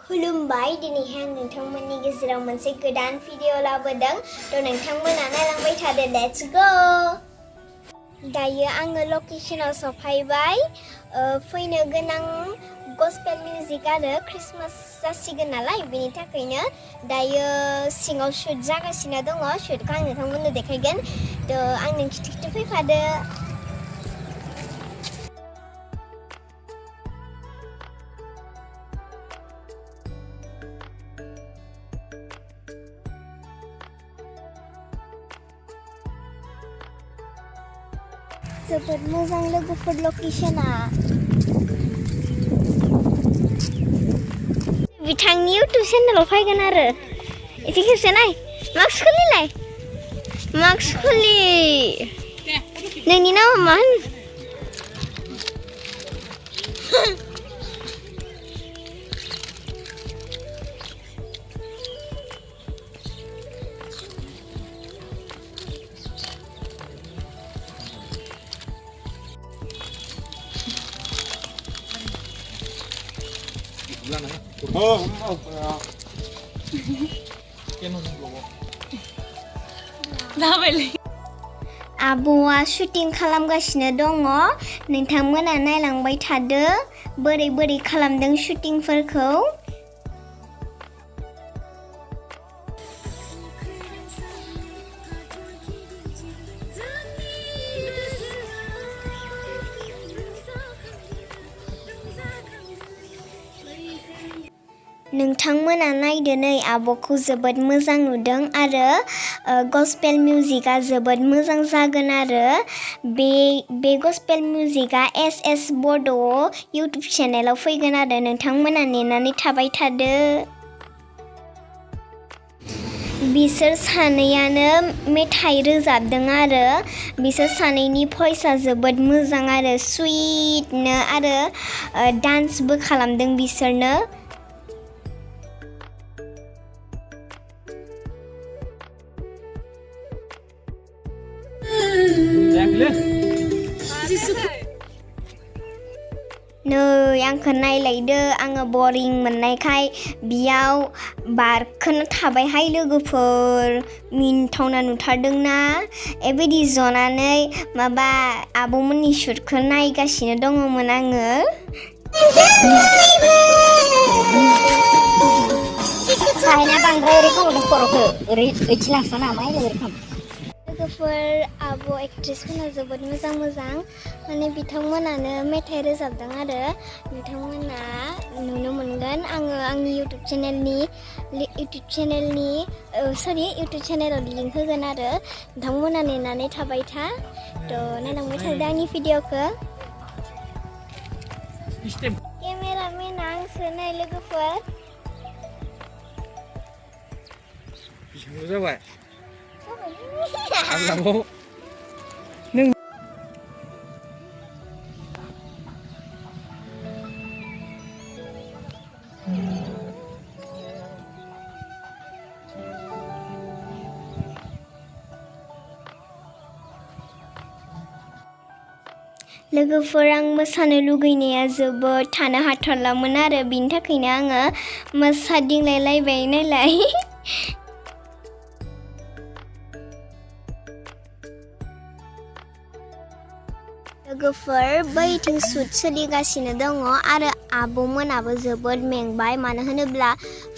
kulumbai दिनैहाय आं नोंथांमोननि गेजेराव मोनसे गोदान भिडिअ लाबोदों थ' नोंथांमोना नायलांबाय थादो लेट्स गो दायो आङो लकेशनाव सफैबाय फैनो गोनां गस्पेल मिउजिक आरो क्रिसमास जासिगोन नालाय बेनि थाखायनो दायो सिङाव शुट जागासिनो दङ शुटखौ आं नोंथांमोननो देखायगोन थ' आंनि खिथु फैफादो जोबोद मोजां लोगोफोर लकेशना बिथांनि इउटुब चेनेलाव फैगोन आरो एसे खेबसे नाय मार्क्स खुलिलाय मार्क्स खुलि नोंनि नामा मा होनो आब'आ शुटिं खालामगासिनो दङ नोंथांमोना नायलांबाय थादो बोरै बोरै खालामदों शुटिंफोरखौ नोंथांमोना नायदो नै आब'खौ जोबोद मोजां नुदों आरो गस्पेल मिउजिकआ जोबोद मोजां जागोन आरो बे गस्पेल मिउजिकआ एस बड' इउटुब चेनेलाव फैगोन आरो नोंथांमोना नेनानै थाबाय थादो बिसोर सानैयानो मेथाइ रोजाबदों आरो बिसोर सानैनि भइसआ जोबोद मोजां आरो सुइटनो आरो डान्सबो खालामदों बिसोरनो नै आंखौ नायलायदो आङो बरिं मोननायखाय बियाव बारखोनो थाबायहाय लोगोफोर मिनिथावना नुथारदोंना एबायदि जनानै माबा आब'मोननि शुटखौ नायगासिनो दङमोन आङो सायना बांद्राय ओरै खावदों खर'खौ ओरै ओइथि लांसा नामा लोगोफोर आब' एक्ट्रेसफोरा जोबोद मोजां माने बिथांमोनानो मेथाइ रोजाबदों आरो बिथांमोना नुनो मोनगोन आङो आंनि इउटुब चेनेलाव लिंक होगोन आरो बिथांमोना नेनानै थाबाय था थ' नायलांबाय थादो आंनि भिडिअखौ केमेरामेना आंसो नाय लोगोफोर जाबाय लोगोफोर आं मोसानो लुगैनाया जोबोद थानो हाथारलामोन आरो बिनि थाखायनो आङो मोसादिंलायलायबाय नालाय लोगोफोर बैथिं शुट सोलिगासिनो दङ आरो आब'मोनाबो जोबोद मेंबाय मानो होनोब्ला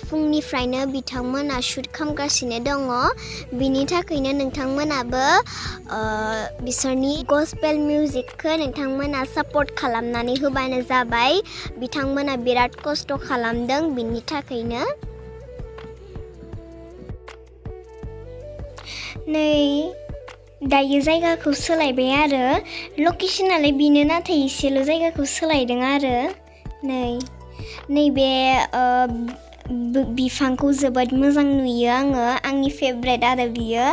फुंनिफ्रायनो बिथांमोना शुट खालामगासिनो दङ बिनि थाखायनो नोंथांमोनाबो बिसोरनि गस्पेल मिउजिकखौ नोंथांमोना सापर्ट खालामनानै होबानो जाबाय बिथांमोना बिराद खस्थ' खालामदों बिनि थाखायनो नै दायो जायगाखौ सोलायबाय आरो लकेशनालाय बेनो नाथाय एसेल' जायगाखौ सोलायदों आरो नैबे बिफांखौ जोबोद मोजां नुयो आङो आंनि फेभरेट आरो बियो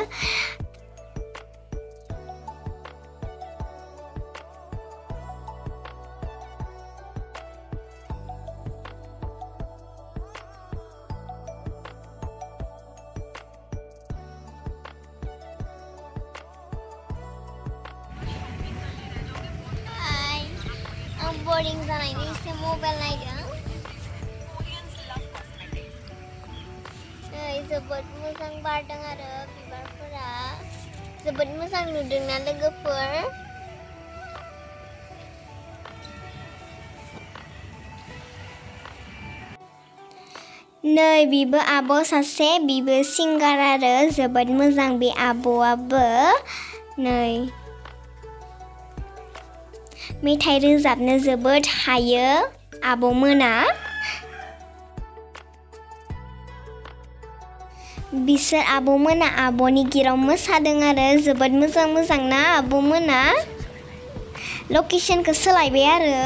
boring जानायनि एसे मबाइल नायदों जोबोद मोजां बारदों आरो बिबारफोरा जोबोद मोजां नुदोंना लोगोफोर नै बिबो आब' सासे बिबो सिंगार आरो जोबोद मोजां बे आब'आबो नै मेथाइ रोजाबनो जोबोद हायो आब'मोना बिसोर आब'मोना आब'नि गिराव मोसादों आरो जोबोद मोजां ना आब'मोना लकेसनखौ सोलायबाय आरो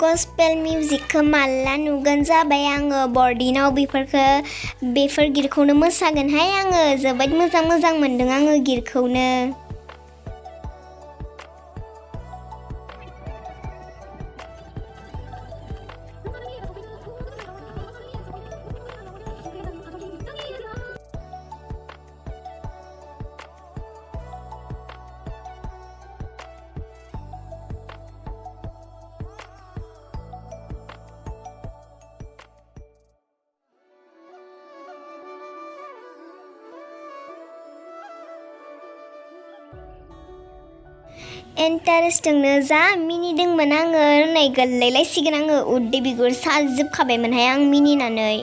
गस्पेल मिउजिकखौ माला नुगोन जाबाय आङो बर्डिनाव बेफोर गितखौनो मोसागोनहाय आङो जोबोद मोजां मोनदों आङो गितखौनो इन्टारेस्टजोंनो जा मिनिदोंमोन आङो नै गोलैलायसिगोन आङो उदै बिगुर साजोबखाबायमोनहाय आं मिनिनानै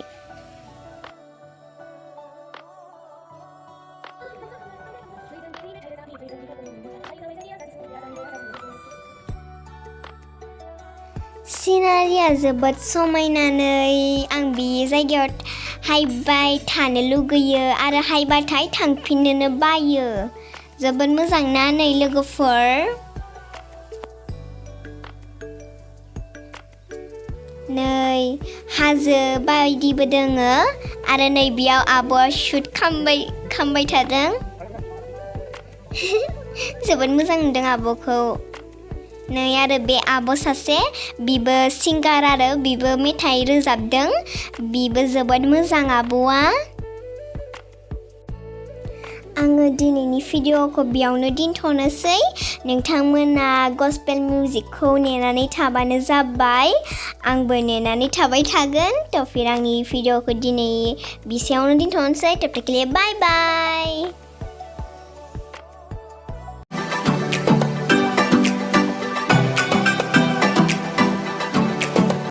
सिनारिया जोबोद समायनानै आं बे जायगायाव हायबाय थानो लुगैयो आरो हायबाथाय थांफिननोनो बायो जोबोद मोजां ना नै लोगोफोर नै हाजो बायदिबो दोङो आरो नै बेयाव आब'आ शुट खामबाय थादों जोबोद मोजां नुदों आब'खौ नै आरो बे आब' सासे बिबो सिंगार आरो बिबो मेथाइ रोजाबदों बिबो जोबोद मोजां आब'आ आङो दिनैनि भिडिअखौ बेयावनो दोनथ'नोसै नोंथांमोना गस्पेल मिउजिकखौ नेनानै थाबानो जाबाय आंबो नेनानै थाबाय थागोन थ' फिर आंनि भिडिअखौ दिनै बिसेयावनो दोनथ'नोसै बाय बाय